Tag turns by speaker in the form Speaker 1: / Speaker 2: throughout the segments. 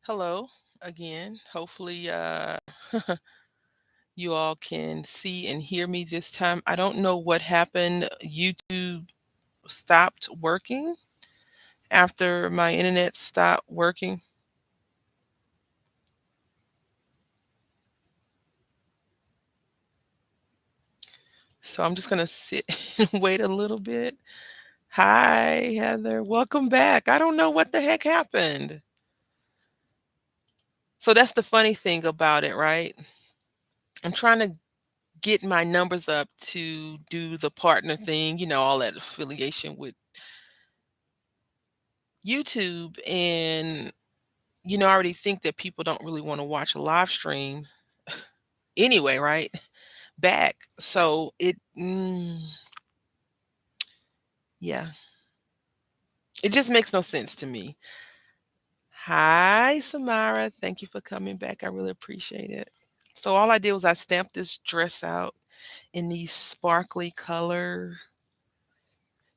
Speaker 1: Hello again. Hopefully, you all can see and hear me this time. I don't know what happened. YouTube stopped working after my internet stopped working. So I'm just going to sit and wait a little bit. Hi, Heather. Welcome back. I don't know what the heck happened. So that's the funny thing about it, right? I'm trying to get my numbers up to do the partner thing, all that affiliation with YouTube. And I already think that people don't really want to watch a live stream anyway, right? Back. So yeah, it just makes no sense to me. Hi, Samara. Thank you for coming back. I really appreciate it. So all I did was I stamped this dress out in these sparkly color,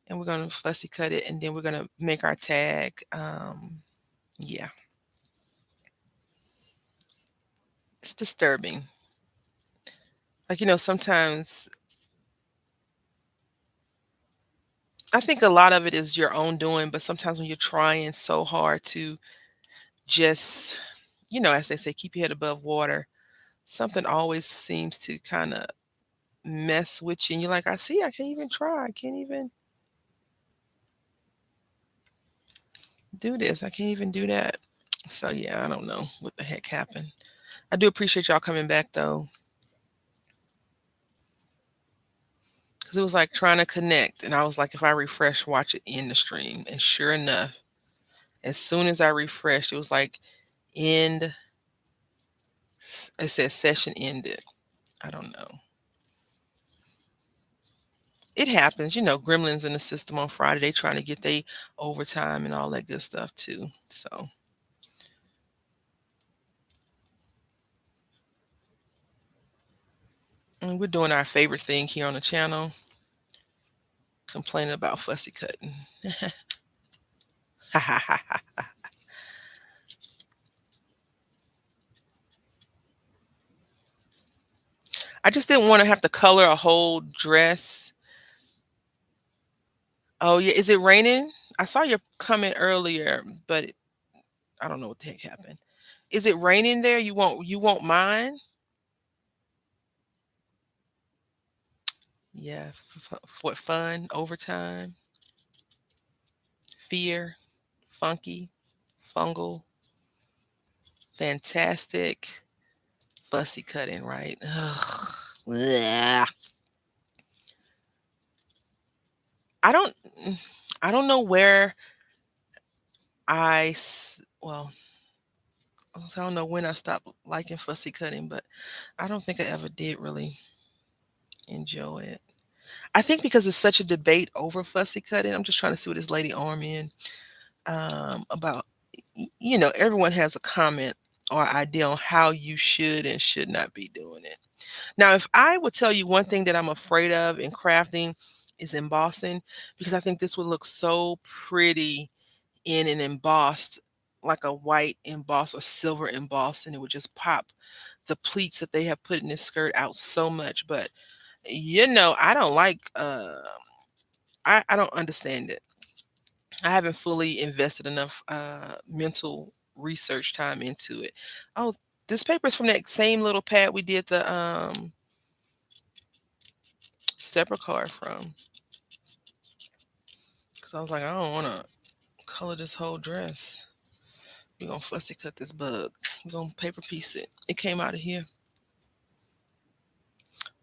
Speaker 1: and we're gonna fussy cut it, and then we're gonna make our tag. Yeah, it's disturbing. Like sometimes I think a lot of it is your own doing, but sometimes when you're trying so hard to just, as they say, keep your head above water, something always seems to kind of mess with you. And you're like, I can't even try. I can't even do this. I can't even do that. So, yeah, I don't know what the heck happened. I do appreciate y'all coming back, though, because it was like trying to connect. And I was like, if I refresh, watch it in the stream. And sure enough, as soon as I refreshed, it was like, end. It said session ended. I don't know. It happens, gremlins in the system on Friday, they trying to get their overtime and all that good stuff too. So, and we're doing our favorite thing here on the channel, complaining about fussy cutting. I just didn't want to have to color a whole dress. Oh yeah, is it raining? I saw your comment earlier, but I don't know what the heck happened. Is it raining there? You won't mind? Yeah, what fun, overtime, fear, funky, fungal, fantastic, fussy cutting, right? Ugh. Blech. I don't I don't know where well, I don't know when I stopped liking fussy cutting, but I don't think I ever did really enjoy it. I think because it's such a debate over fussy cutting. I'm just trying to see what this lady arm in about. Everyone has a comment or idea on how you should and should not be doing it. Now, if I would tell you one thing that I'm afraid of in crafting is embossing, because I think this would look so pretty in an embossed, like a white emboss or silver emboss, and it would just pop the pleats that they have put in this skirt out so much. But I don't like I don't understand it. I haven't fully invested enough mental research time into it. Oh, this paper is from that same little pad we did the separate card from. Because I was like, I don't want to color this whole dress. We're going to fussy cut this bug. We're going to paper piece it. It came out of here.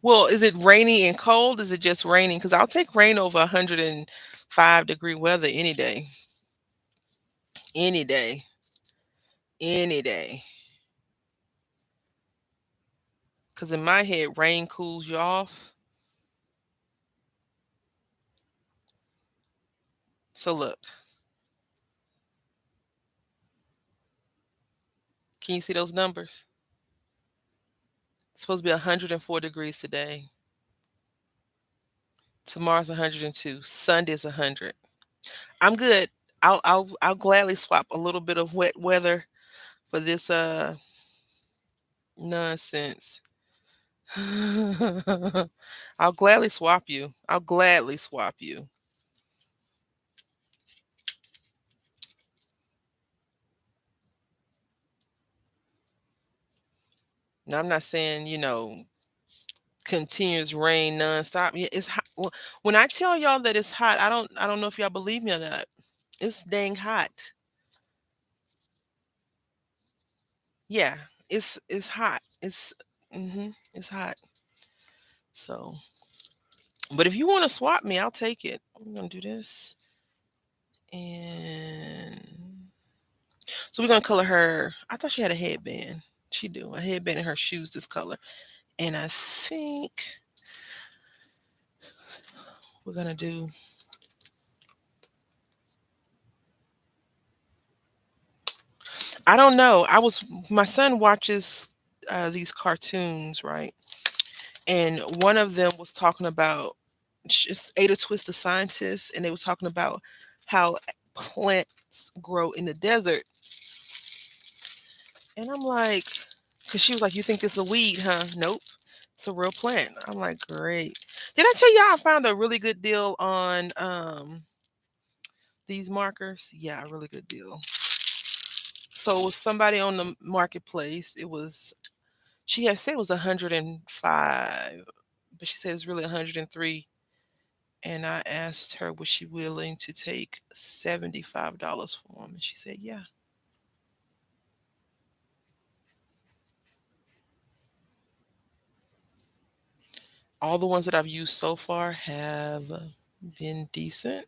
Speaker 1: Well, is it rainy and cold? Is it just raining? Because I'll take rain over 105-degree weather any day. Any day. Any day. Because in my head, rain cools you off. So look, can you see those numbers? It's supposed to be 104 degrees today. Tomorrow's 102. Sunday's 100. I'm good. I'll gladly swap a little bit of wet weather for this nonsense. I'll gladly swap you. I'll gladly swap you. Now I'm not saying, continuous rain nonstop. Yeah, it's hot. When I tell y'all that it's hot, I don't know if y'all believe me or not. It's dang hot. Yeah, it's hot. It's hot. So, but if you want to swap me, I'll take it. I'm gonna do this, and so we're gonna color her. I thought she had a headband. She do a headband and her shoes this color, and I think we're gonna do. I don't know. My son watches these cartoons, right? And one of them was talking about it's Ada Twist the scientist, and they were talking about how plants grow in the desert. And I'm like, because she was like, "You think this is a weed, huh?" Nope, it's a real plant. I'm like, great. Did I tell y'all I found a really good deal on these markers? Yeah, a really good deal. So it was somebody on the marketplace. She had said it was 105, but she said it's really 103. And I asked her, was she willing to take $75 for them? And she said, yeah. All the ones that I've used so far have been decent,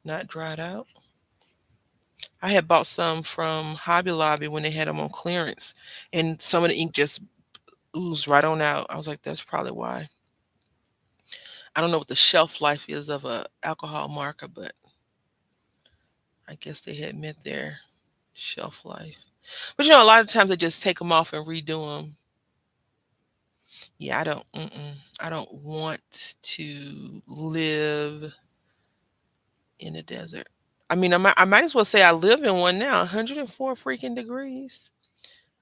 Speaker 1: not dried out. I had bought some from Hobby Lobby when they had them on clearance, and some of the ink just oozed right on out. I was like, that's probably why. I don't know what the shelf life is of a alcohol marker, but I guess they had met their shelf life. But a lot of times they just take them off and redo them. Yeah, I don't want to live in a desert. I mean, I might as well say I live in one now. 104 freaking degrees.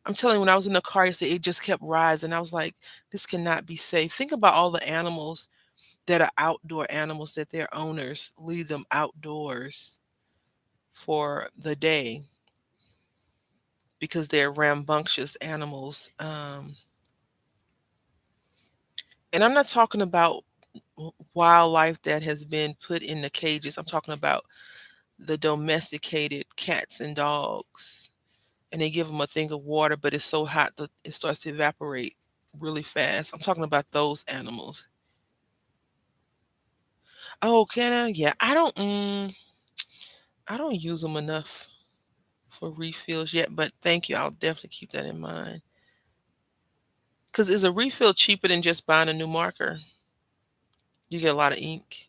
Speaker 1: I'm telling you, when I was in the car yesterday, it just kept rising. I was like, this cannot be safe. Think about all the animals that are outdoor animals that their owners leave them outdoors for the day because they're rambunctious animals. And I'm not talking about wildlife that has been put in the cages. I'm talking about the domesticated cats and dogs. And they give them a thing of water, but it's so hot that it starts to evaporate really fast. I'm talking about those animals. Oh, can I? Yeah, I don't use them enough for refills yet, but thank you. I'll definitely keep that in mind. Because is a refill cheaper than just buying a new marker? You get a lot of ink.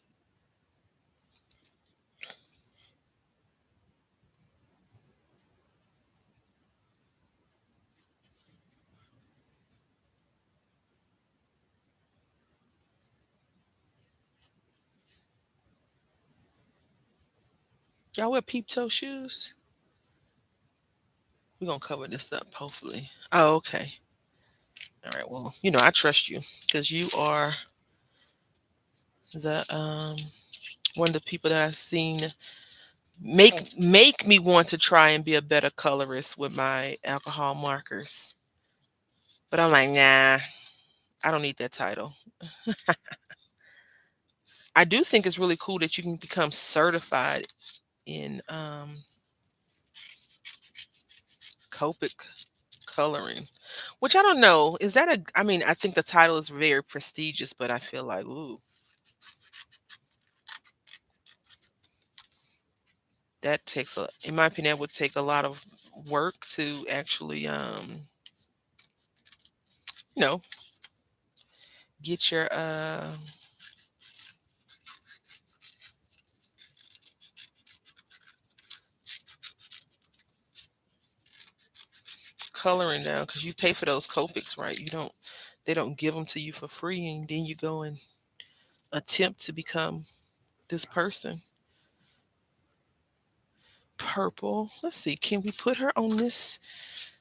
Speaker 1: Y'all wear peep toe shoes? We're gonna cover this up, hopefully. Oh, okay. All right. Well, I trust you because you are the one of the people that I've seen make me want to try and be a better colorist with my alcohol markers. But I'm like, nah, I don't need that title. I do think it's really cool that you can become certified in Copic coloring, which I don't know. Is that a? I mean, I think the title is very prestigious, but I feel like, ooh, that takes in my opinion, that would take a lot of work to actually, you know, get your coloring down because you pay for those Copics, right? They don't give them to you for free, and then you go and attempt to become this person. purple. Let's see, can we put her on this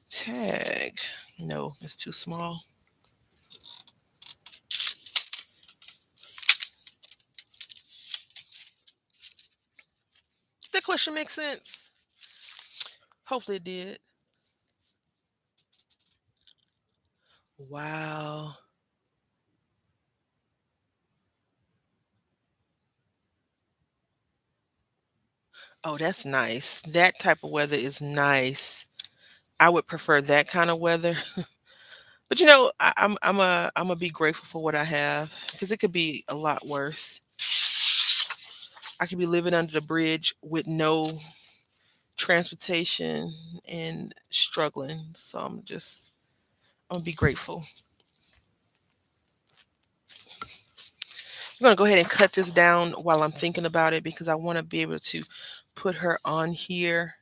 Speaker 1: tag? No, it's too small. That question makes sense. Hopefully it did. Wow. Oh, that's nice. That type of weather is nice. I would prefer that kind of weather. But I'm gonna be grateful for what I have because it could be a lot worse. I could be living under the bridge with no transportation and struggling. So I'm gonna be grateful. I'm gonna go ahead and cut this down while I'm thinking about it because I want to be able to put her on here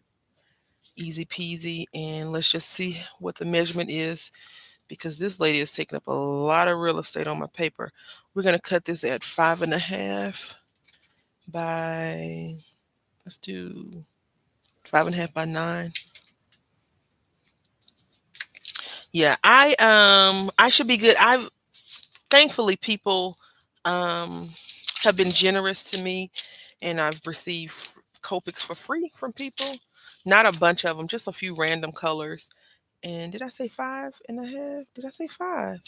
Speaker 1: easy peasy, and let's just see what the measurement is because this lady is taking up a lot of real estate on my paper. We're gonna cut this at 5.5 by, let's do 5.5 by 9. Yeah, I should be good. I've thankfully people um have been generous to me, and I've received Copics for free from people. Not a bunch of them, just a few random colors. And did I say 5.5? Did I say 5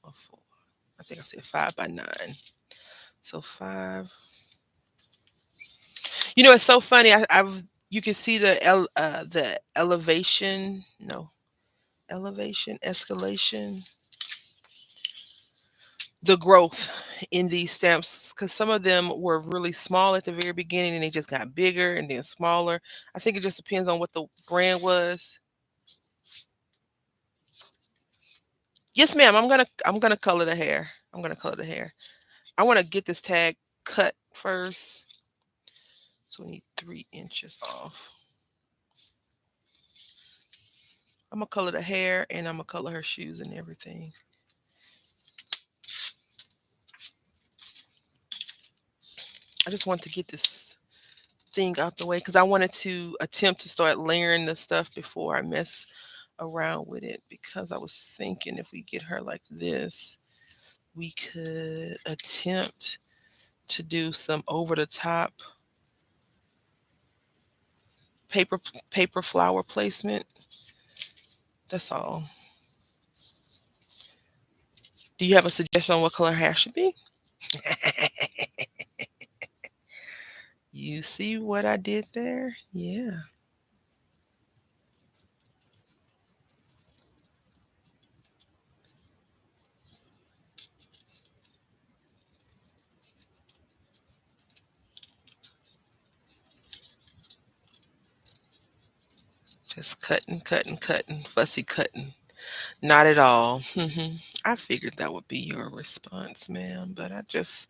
Speaker 1: or 4? I think I said 5 by 9. So 5. It's so funny. I've You can see the elevation. No, elevation, escalation, the growth in these stamps because some of them were really small at the very beginning and they just got bigger and then smaller. I think it just depends on what the brand was. Yes, ma'am. I'm gonna color the hair. I'm gonna color the hair. I want to get this tag cut first, so we need 3 inches off. I'm gonna color the hair and I'm gonna color her shoes and everything. I just want to get this thing out the way because I wanted to attempt to start layering the stuff before I mess around with it because I was thinking if we get her like this, we could attempt to do some over the top paper paper flower placement. That's all. Do you have a suggestion on what color hair should be? You see what I did there? Yeah. Just cutting, cutting, cutting, fussy cutting. Not at all. I figured that would be your response, ma'am, but I just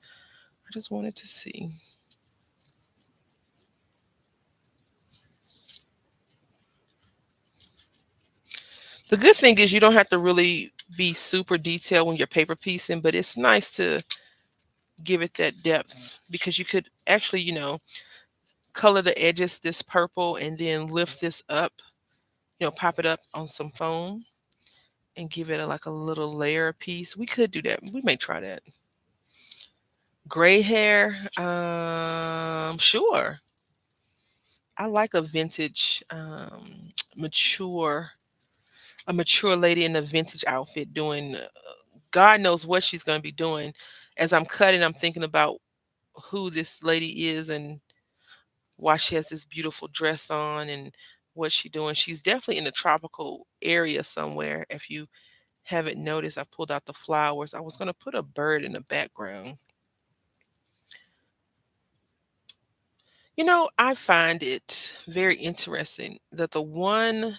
Speaker 1: wanted to see. The good thing is you don't have to really be super detailed when you're paper piecing, but it's nice to give it that depth because you could actually, color the edges this purple and then lift this up, pop it up on some foam and give it like a little layer piece. We could do that. We may try that. Gray hair, sure. I like a vintage, mature, a mature lady in a vintage outfit doing. God knows what she's going to be doing. As I'm cutting, I'm thinking about who this lady is and why she has this beautiful dress on and what she doing. She's definitely in a tropical area somewhere. If you haven't noticed, I pulled out the flowers. I was going to put a bird in the background. I find it very interesting that one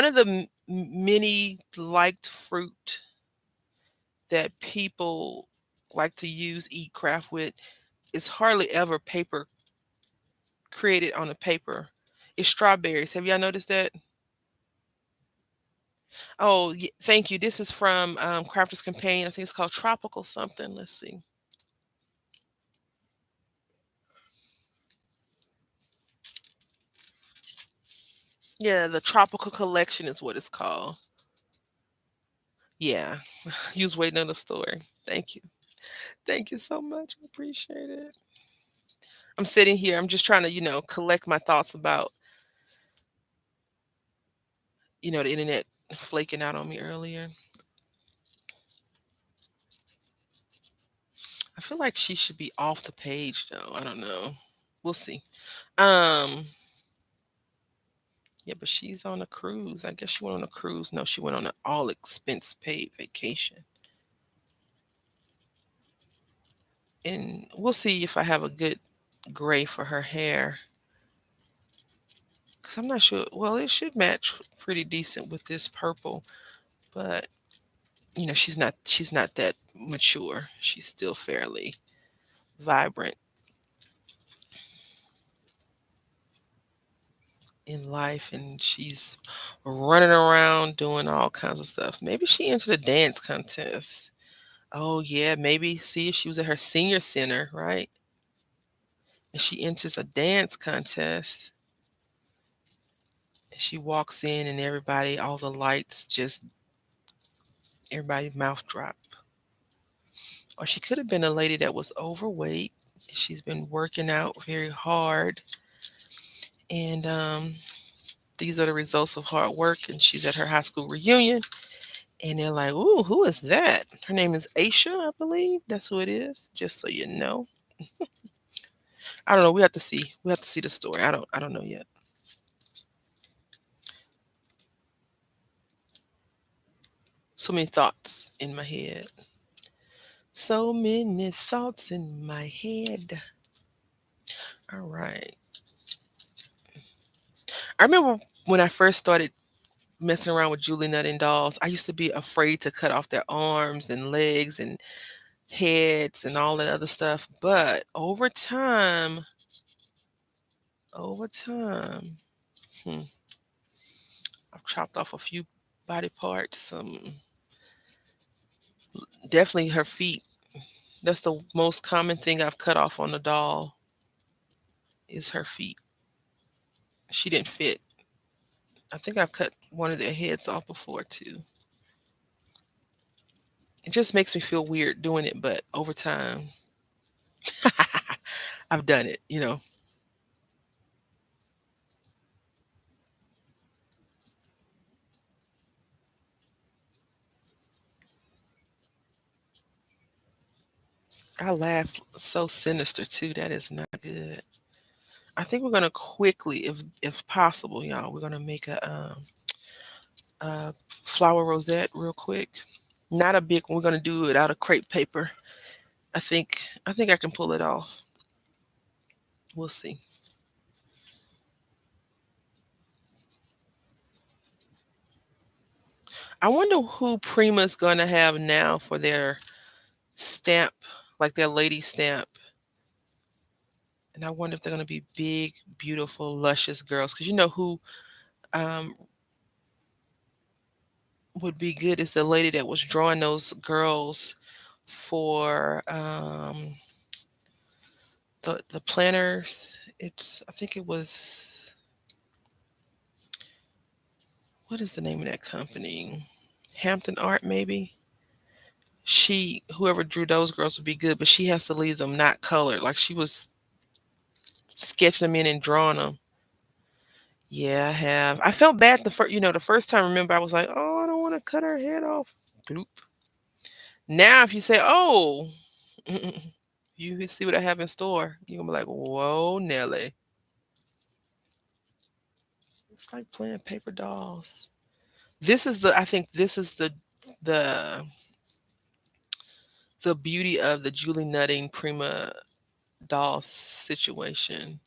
Speaker 1: of the many liked fruit that people like to use eat craft with is hardly ever paper created on a paper. It's strawberries. Have y'all noticed that? Oh, thank you. This is from Crafter's Companion. I think it's called Tropical something. Let's see. Yeah, the Tropical Collection is what it's called. Yeah. You was waiting on the story. Thank you. Thank you so much. I appreciate it. I'm sitting here. I'm just trying to, collect my thoughts about, the internet flaking out on me earlier. I feel like she should be off the page though. I don't know. We'll see. Um, yeah, but she's on a cruise. I guess she went on a cruise. No, she went on an all expense paid vacation. And we'll see if I have a good gray for her hair. Cause I'm not sure. Well, it should match pretty decent with this purple, but she's not that mature. She's still fairly vibrant in life, and she's running around doing all kinds of stuff. Maybe she entered a dance contest. Oh yeah, maybe see if she was at her senior center, right? And she enters a dance contest and she walks in and all the lights just everybody mouth drop. Or she could have been a lady that was overweight. She's been working out very hard, and these are the results of hard work. And she's at her high school reunion, and they're like, "Ooh, who is that?" Her name is Aisha, I believe. That's who it is. Just so you know. I don't know. We have to see. We have to see the story. I don't know yet. So many thoughts in my head. So many thoughts in my head. All right. I remember when I first started messing around with Julie Nutting dolls, I used to be afraid to cut off their arms and legs and heads and all that other stuff. But over time, hmm, I've chopped off a few body parts. Definitely her feet. That's the most common thing I've cut off on the doll is her feet. She didn't fit. I think I've cut one of their heads off before too. It just makes me feel weird doing it, but over time, I've done it. I laugh so sinister too. That is not good. I think we're gonna quickly, if possible, y'all, we're gonna make a flower rosette real quick. Not a big one. We're gonna do it out of crepe paper. I think I can pull it off. We'll see. I wonder who Prima's gonna have now for their stamp, like their lady stamp. And I wonder if they're gonna be big, beautiful, luscious girls. Because you know who um, would be good is the lady that was drawing those girls for the planners. I think it was, what is the name of that company? Hampton Art, maybe. Whoever drew those girls would be good, but she has to leave them not colored. Like she was sketching them in and drawing them. Yeah, I have. I felt bad the first time. Remember, I was like, "Oh, I don't want to cut her head off." Bloop. Now, if you say, "Oh, you see what I have in store," you're gonna be like, "Whoa, Nelly!" It's like playing paper dolls. I think this is the the beauty of the Julie Nutting Prima doll situation,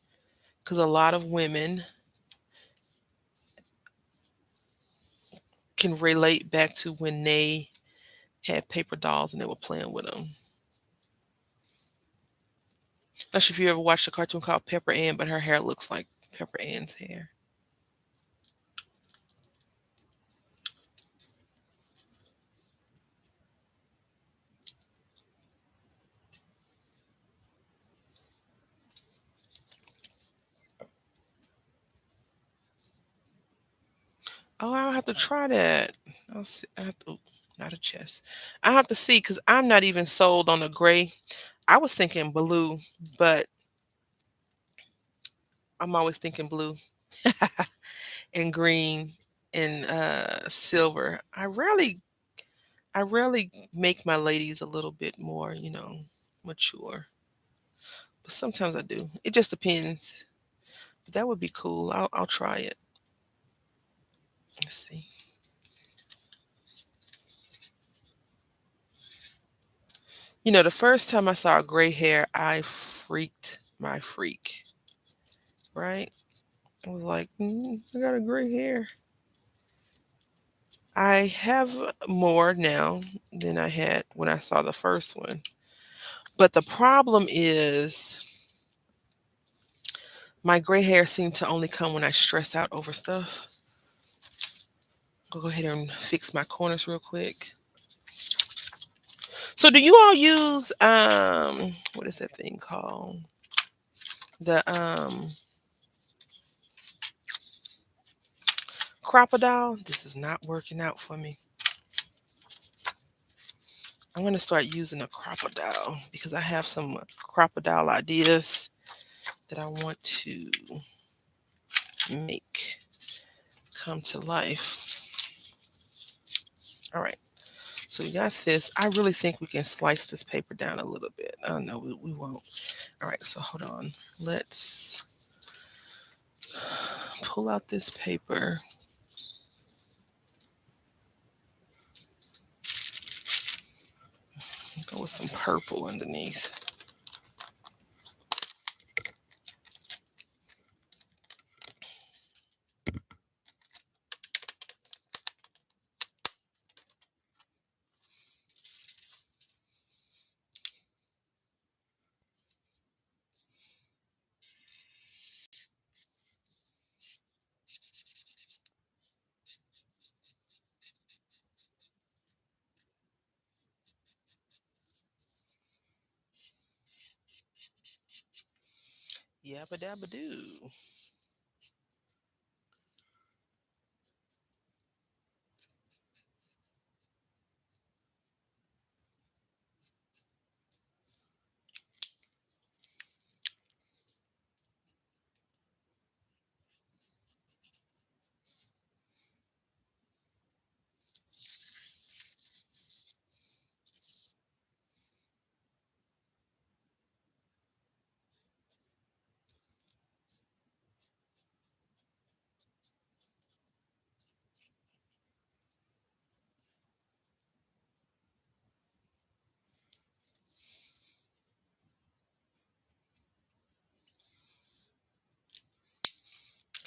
Speaker 1: because a lot of women can relate back to when they had paper dolls and they were playing with them. Not sure if you ever watched a cartoon called Pepper Ann, but her hair looks like Pepper Ann's hair. Oh, I'll have to try that. I'll see. I have to, not a chest. I have to see because I'm not even sold on the gray. I was thinking blue, but I'm always thinking blue and green and silver. I rarely make my ladies a little bit more, mature. But sometimes I do. It just depends. But that would be cool. I'll try it. Let's see. The first time I saw gray hair, I freaked my freak. Right? I was like, I got a gray hair. I have more now than I had when I saw the first one. But the problem is my gray hair seemed to only come when I stress out over stuff. I'll go ahead and fix my corners real quick. So do you all use what is that thing called? The crocodile? This is not working out for me. I'm gonna start using a crocodile because I have some crocodile ideas that I want to make come to life. All right. So we got this. I really think we can slice this paper down a little bit. Oh no, we won't. All right, so hold on. Let's pull out this paper. Go with some purple underneath. Yabba dabba doo.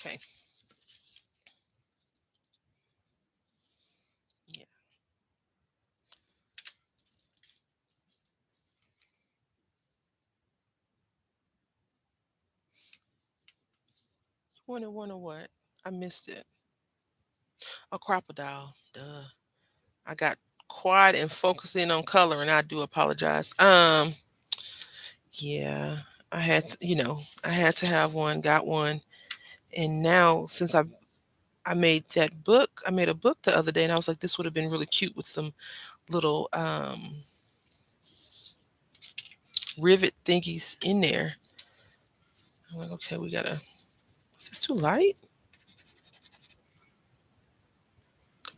Speaker 1: Okay. Yeah. You wanna what? I missed it. A crocodile. Duh. I got quiet and focusing on color, and I do apologize. Yeah, I had to have one, got one, and now since I made that book, I made a book the other day, and I was like, this would have been really cute with some little rivet thingies in there. I'm like, okay, we gotta. Is this too light?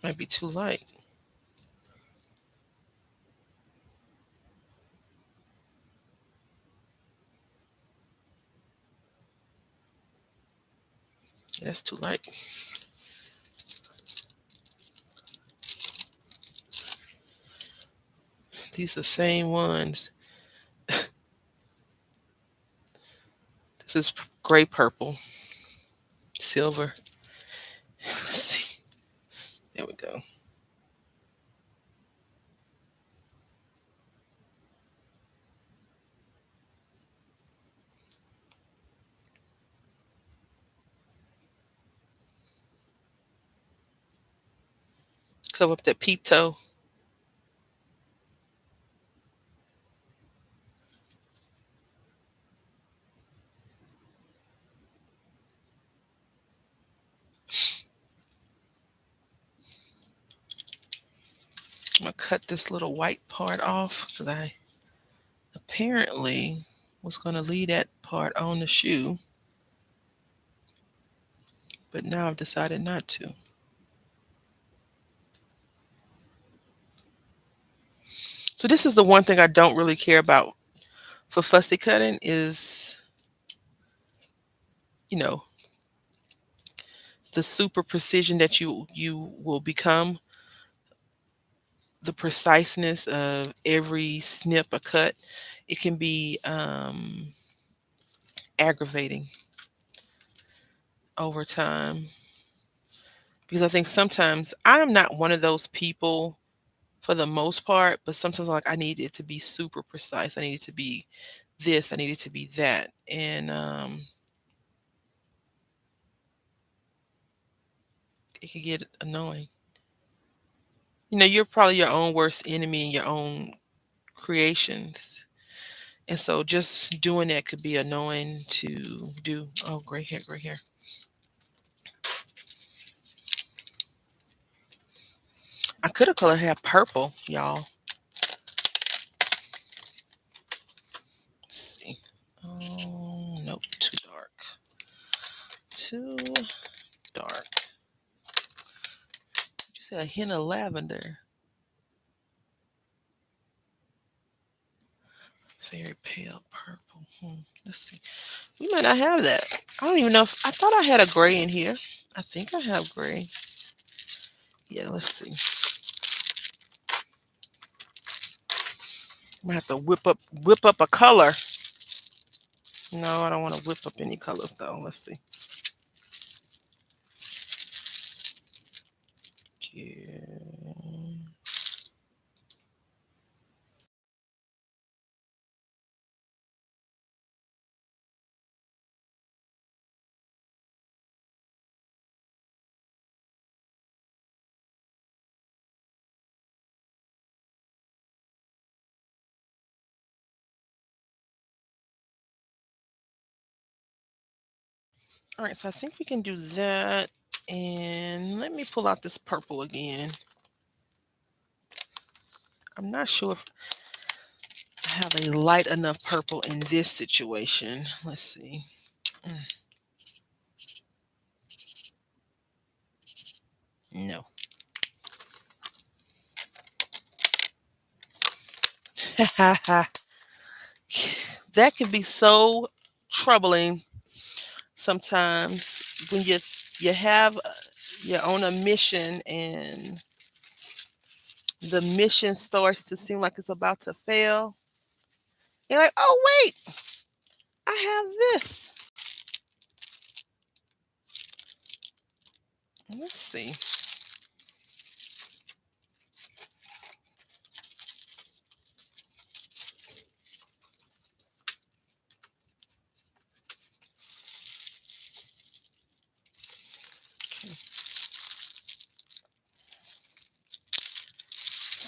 Speaker 1: Might be too light. Yeah, that's too light. These are the same ones. This is gray purple, silver. Let's see. There we go. Cover up that peep toe. I'm gonna cut this little white part off because I apparently was gonna leave that part on the shoe, but now I've decided not to. So this is the one thing I don't really care about for fussy cutting is, you know, the super precision that you will become, the preciseness of every snip or cut. It can be aggravating over time because I think sometimes I am not one of those people for the most part, but sometimes like I need it to be super precise. I need it to be this. I need it to be that, and it can get annoying. You're probably your own worst enemy in your own creations. And so just doing that could be annoying to do. Oh, gray hair, gray hair. I could have colored hair purple, y'all. Let's see. Oh, nope, too dark. Too dark. You said a hint of lavender. Very pale purple. Let's see. We might not have that. I don't even know if I thought I had a gray in here. I think I have gray. Yeah, let's see. I'm gonna have to whip up a color. No, I don't want to whip up any colors though. Let's see. Yeah. All right, so I think we can do that. And let me pull out this purple again. I'm not sure if I have a light enough purple in this situation. Let's see. No. That can be so troubling sometimes when you have you're on a mission and the mission starts to seem like it's about to fail. You're like, oh wait, I have this. Let's see.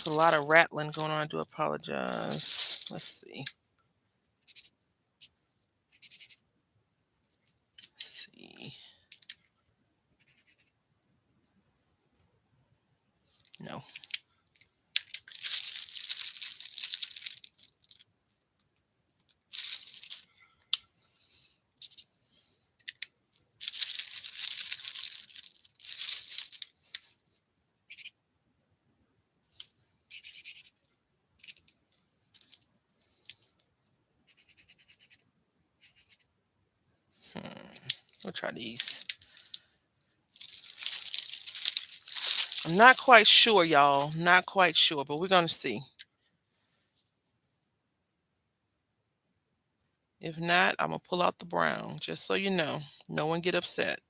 Speaker 1: There's a lot of rattling going on. I do apologize. Let's see. Let's see. No. We'll try these. I'm not quite sure, y'all. Not quite sure, but we're gonna see. If not, I'm gonna pull out the brown, just so you know. No one get upset.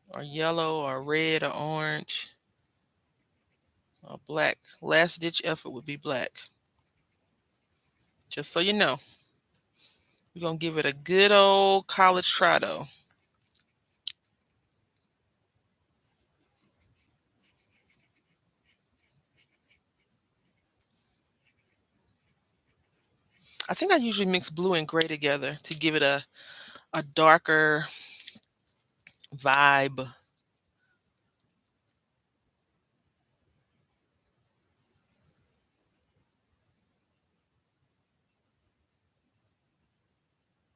Speaker 1: Or yellow, or red, or orange, or black. Last ditch effort would be black. Just so you know. We're gonna give it a good old college try though. I think I usually mix blue and gray together to give it a darker Vibe.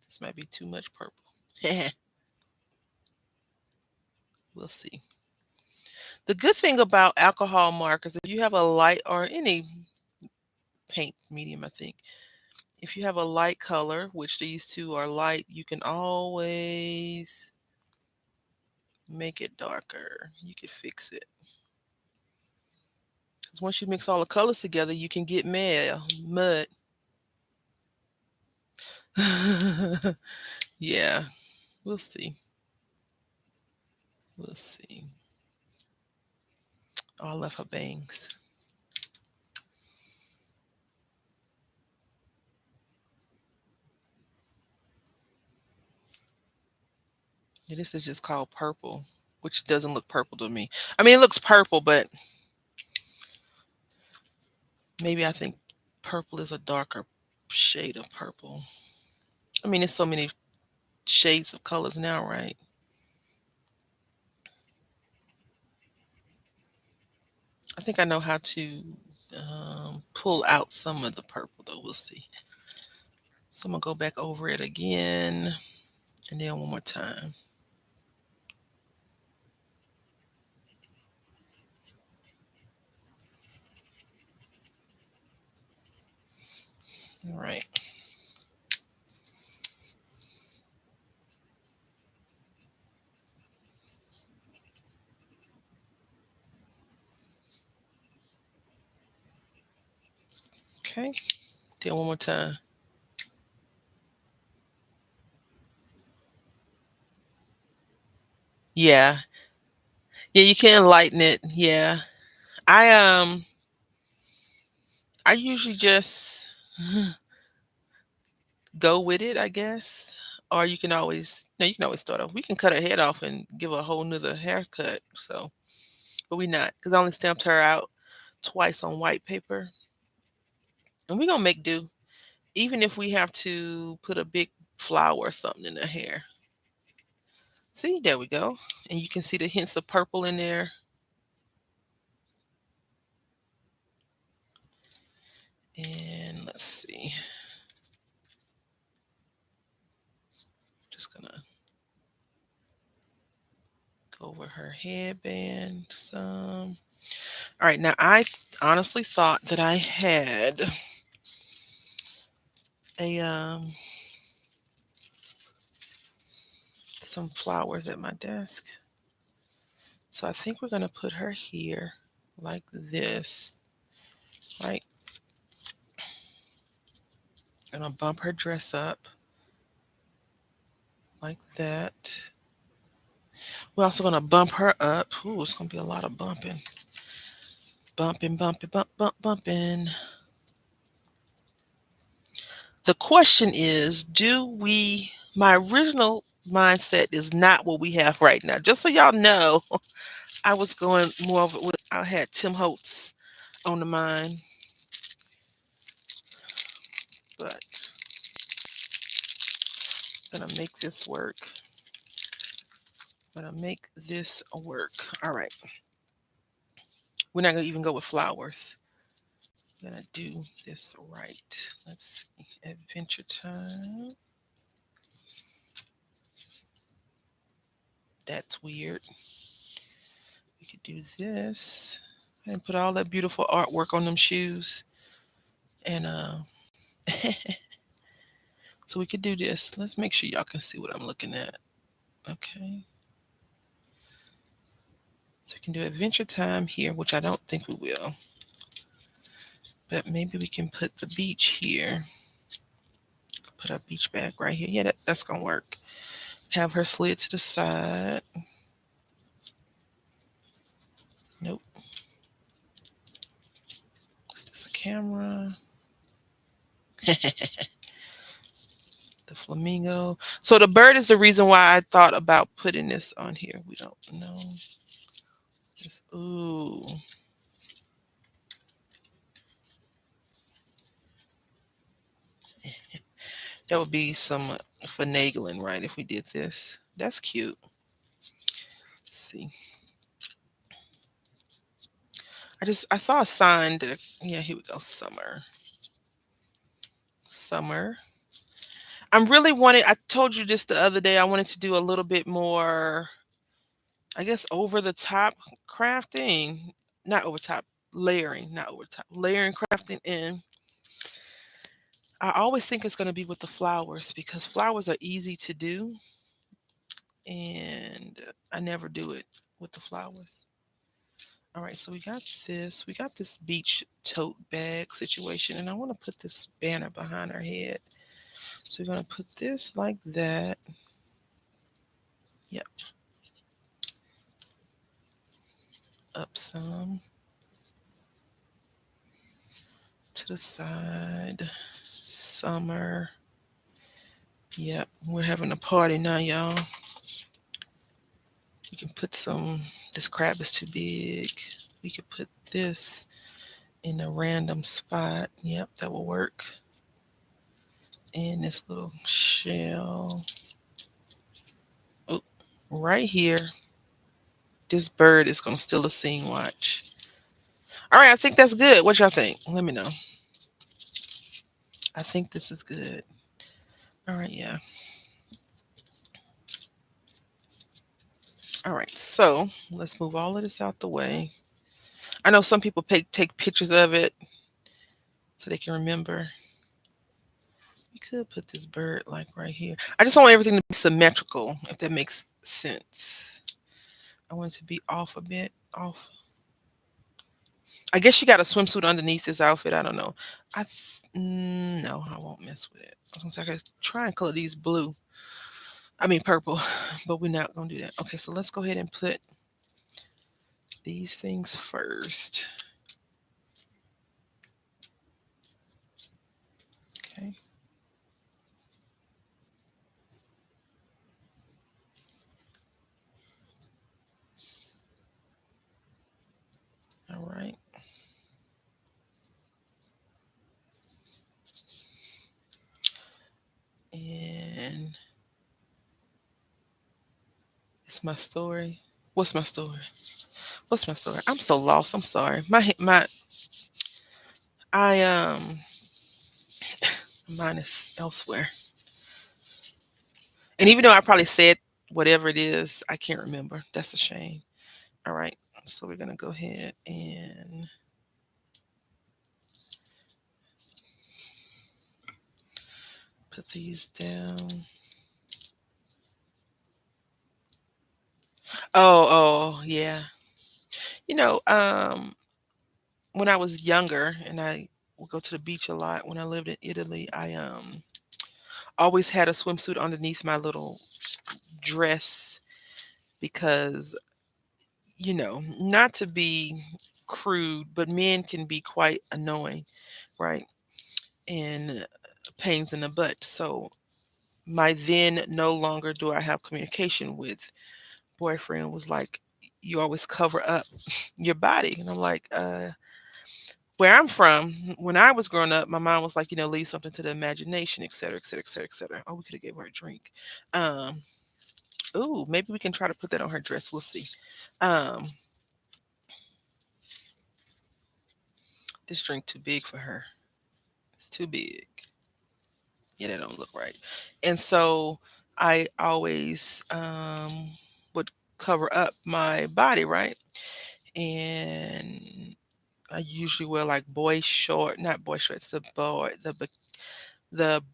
Speaker 1: This might be too much purple. We'll see. The good thing about alcohol markers, if you have a light or any paint medium, I think, if you have a light color, which these two are light, you can always make it darker. You can fix it. Because once you mix all the colors together, you can get mud. Yeah, we'll see. We'll see. Oh, I love her bangs. Yeah, this is just called purple, which doesn't look purple to me. I mean, it looks purple, but maybe I think purple is a darker shade of purple. I mean, there's so many shades of colors now, right? I think I know how to pull out some of the purple, though. We'll see. So I'm gonna go back over it again, and then one more time. All right. Okay. Then one more time. Yeah. Yeah, you can lighten it. Yeah. I I usually just go with it, I guess. Or you can always no, you can always start off. We can cut her head off and give her a whole nother haircut. So, but we not because I only stamped her out twice on white paper, and we gonna make do. Even if we have to put a big flower or something in her hair. See, there we go, and you can see the hints of purple in there. And let's see, just gonna go over her headband some. All right, now I honestly thought that I had a some flowers at my desk. So I think we're gonna put her here like this, right? Gonna bump her dress up like that. We're also gonna bump her up. Ooh, it's gonna be a lot of bumping. Bumping, bumping, bumping. The question is, do we my original mindset is not what we have right now. Just so y'all know, I was going more of it with I had Tim Holtz on the mind, but I'm gonna make this work. I'm gonna make this work. All right. We're not gonna even go with flowers. I'm gonna do this right. Let's see. Adventure time. That's weird. We could do this and put all that beautiful artwork on them shoes. And so we could do this. Let's make sure y'all can see what I'm looking at. Okay. So we can do Adventure Time here, which I don't think we will. But maybe we can put the beach here. Put our beach bag right here. Yeah, that's gonna work. Have her slid to the side. Nope. Is this a camera? The flamingo. So the bird is the reason why I thought about putting this on here. We don't know. Ooh. That would be some finagling, right, if we did this. That's cute. see. I saw a sign that, yeah, here we go. Summer. I'm really wanting. I told you this the other day. I wanted to do a little bit more, I guess, over the top crafting, not over top layering, not over top layering crafting. And I always think it's going to be with the flowers because flowers are easy to do, and I never do it with the flowers. All right, so we got this. We got this beach tote bag situation, and I want to put this banner behind our head. So we're gonna put this like that. Yep, up some to the side. Summer. Yep, we're having a party now, y'all. We can put some. This crab is too big. We could put this in a random spot. Yep, that will work. And this little shell. Oh, right here. This bird is gonna steal the scene. Watch. All right, I think that's good. What y'all think? Let me know. I think this is good. All right, yeah. All right, so let's move all of this out the way. I know some people take pictures of it so they can remember. We could put this bird like right here. I just want everything to be symmetrical, if that makes sense. I want it to be off a bit, off. I guess she got a swimsuit underneath this outfit. I don't know. No, I won't mess with it. I was gonna say I could try and color these blue. I mean purple, but we're not gonna do that. Okay, so let's go ahead and put these things first. Okay. All right. And it's my story. What's my story? What's my story? I'm so lost. I'm sorry. My I mine is elsewhere. And even though I probably said whatever it is, I can't remember. That's a shame. All right. So we're gonna go ahead and put these down. Oh, yeah. You know, when I was younger and I would go to the beach a lot when I lived in Italy, I always had a swimsuit underneath my little dress because, not to be crude, but men can be quite annoying, right? And pains in the butt. So my then no longer do I have communication with boyfriend was like, you always cover up your body. And I'm like, where I'm from, when I was growing up, my mom was like, leave something to the imagination, et cetera, et cetera, et cetera, et cetera. Oh, we could have gave her a drink. Um, ooh, maybe we can try to put that on her dress. We'll see. Um, this drink too big for her. It's too big. Yeah, that don't look right. And so I always would cover up my body, right? And I usually wear like boy short, not boy shorts, the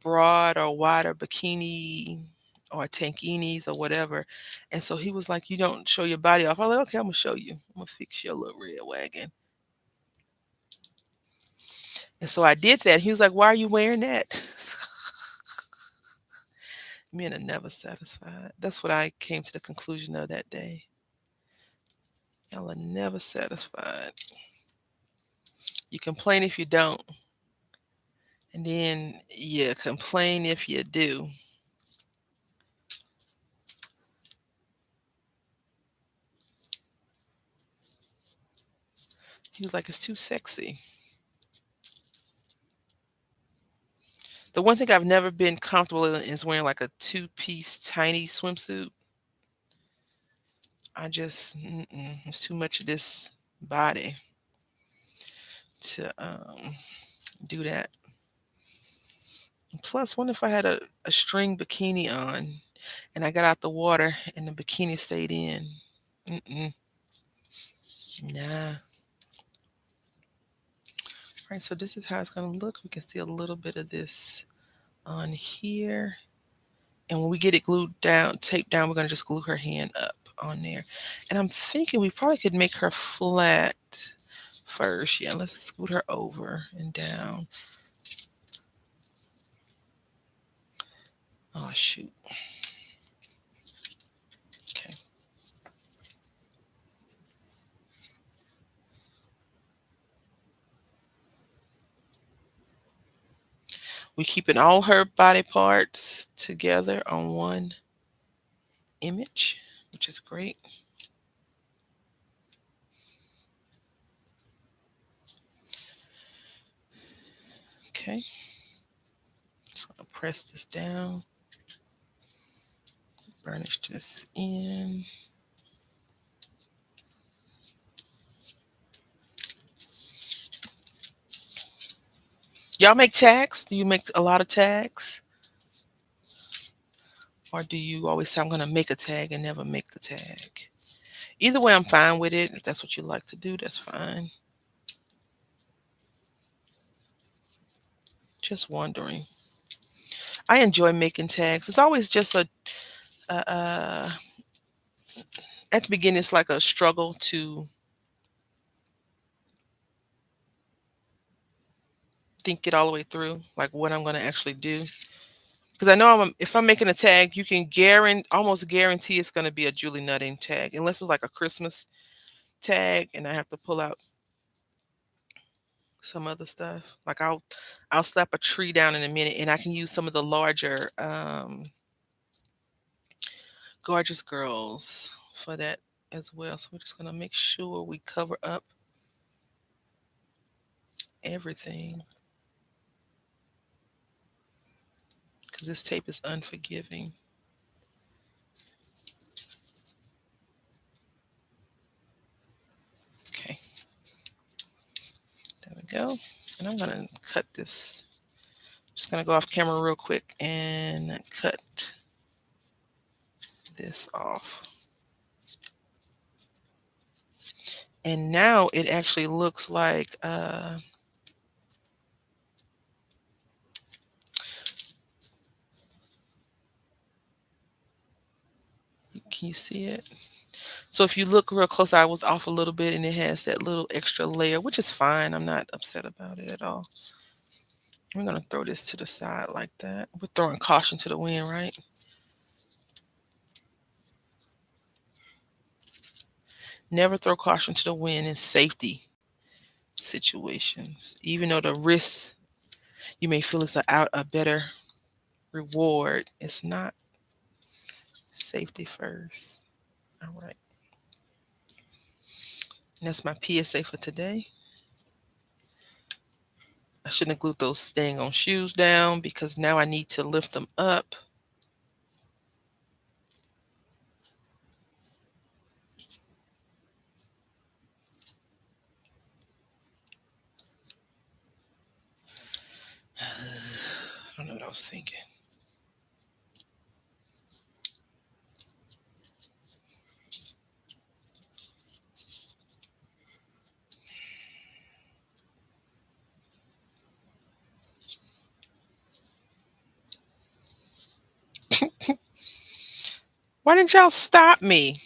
Speaker 1: broad or wider bikini or tankinis or whatever. And so he was like, "You don't show your body off." I was like, "Okay, I'm gonna show you. I'm gonna fix your little red wagon." And so I did that. He was like, "Why are you wearing that?" Men are never satisfied. That's what I came to the conclusion of that day. Y'all are never satisfied. You complain if you don't, and then you complain if you do. He was like, "It's too sexy." The one thing I've never been comfortable in is wearing like a two-piece tiny swimsuit. it's too much of this body to do that. Plus, what if I had a string bikini on and I got out the water and the bikini stayed in? Mm-mm, nah. All right, so this is how it's gonna look. We can see a little bit of this on here. And when we get it glued down, taped down, we're gonna just glue her hand up on there. And I'm thinking we probably could make her flat first. Yeah, let's scoot her over and down. Oh shoot. Okay. We keeping all her body parts together on one image, which is great. Okay. Just gonna press this down, burnish this in. Y'all make tags? Do you make a lot of tags? Or do you always say, I'm going to make a tag and never make the tag? Either way, I'm fine with it. If that's what you like to do, that's fine. Just wondering. I enjoy making tags. It's always just a at the beginning, it's like a struggle to think it all the way through, like what I'm going to actually do. Because I know if I'm making a tag, you can almost guarantee it's going to be a Julie Nutting tag, unless it's like a Christmas tag, and I have to pull out some other stuff. Like I'll slap a tree down in a minute, and I can use some of the larger Gorgeous Girls for that as well. So we're just gonna make sure we cover up everything because this tape is unforgiving. Okay, there we go. And I'm gonna cut this. Just gonna go off camera real quick and cut this off. And now it actually looks like can you see it? So if you look real close, I was off a little bit and it has that little extra layer, which is fine. I'm not upset about it at all. We're gonna throw this to the side like that. We're throwing caution to the wind, right? Never throw caution to the wind in safety situations. Even though the risk you may feel is a better reward, it's not. Safety first. All right. And that's my PSA for today. I shouldn't have glued those dang on shoes down because now I need to lift them up. I don't know what I was thinking. Why didn't y'all stop me?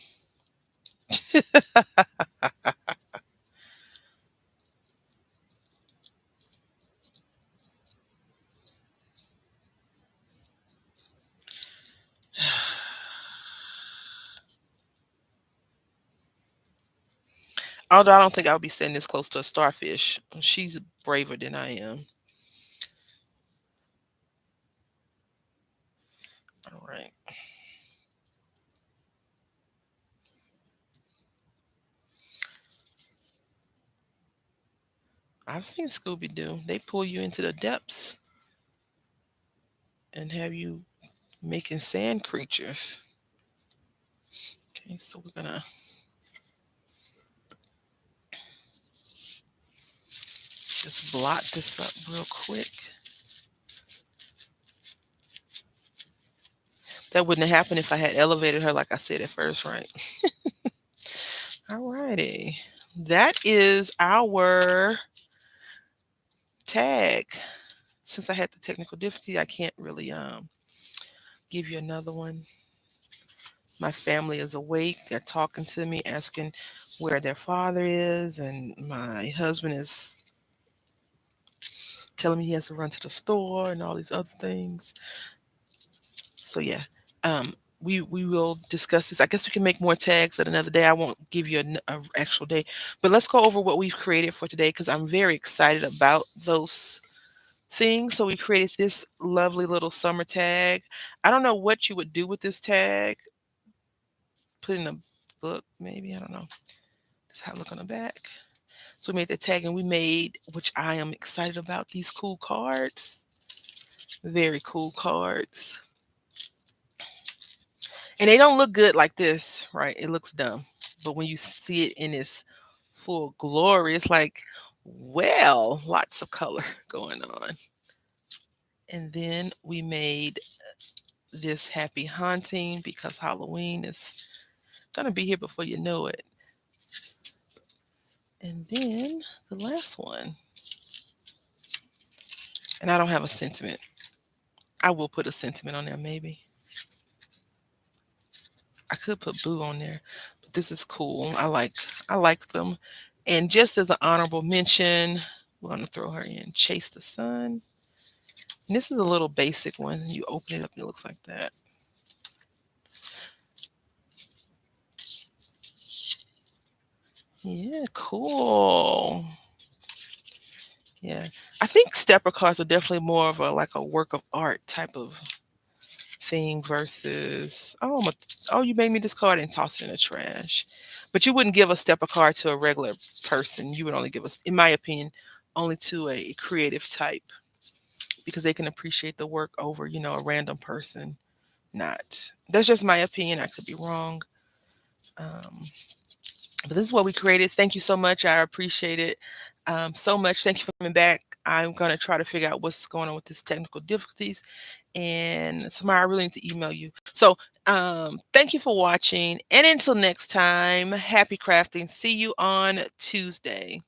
Speaker 1: Although I don't think I'll be sitting this close to a starfish. She's braver than I am. All right. I've seen Scooby Doo. They pull you into the depths and have you making sand creatures. Okay, so we're gonna just blot this up real quick. That wouldn't have happened if I had elevated her like I said at first, right? All righty. That is our tag. Since I had the technical difficulty, I can't really give you another one. My family is awake. They're talking to me, asking where their father is, and my husband is telling me he has to run to the store and all these other things. So yeah, um, we will discuss this. I guess we can make more tags at another day. I won't give you a actual day, but let's go over what we've created for today because I'm very excited about those things. So we created this lovely little summer tag. I don't know what you would do with this tag. Put in a book, maybe. I don't know. That's how I look on the back. So we made the tag and we made, which I am excited about, these cool cards. Very cool cards. And they don't look good like this, right? It looks dumb. But when you see it in its full glory, it's like, well, lots of color going on. And then we made this happy haunting because Halloween is going to be here before you know it. And then the last one. And I don't have a sentiment. I will put a sentiment on there maybe. I could put Boo on there, but this is cool. I like them. And just as an honorable mention, we're gonna throw her in Chase the Sun. And this is a little basic one. You open it up and it looks like that. Yeah, cool. Yeah. I think stepper cards are definitely more of a like a work of art type of thing versus oh you made me this card and toss it in the trash. But you wouldn't give a stepper card to a regular person. You would only give us, in my opinion, only to a creative type because they can appreciate the work over, a random person. Not. That's just my opinion. I could be wrong. Um, but this is what we created. Thank you so much. I appreciate it so much. Thank you for coming back. I'm going to try to figure out what's going on with this technical difficulties. And Samara, I really need to email you. So thank you for watching. And until next time, happy crafting. See you on Tuesday.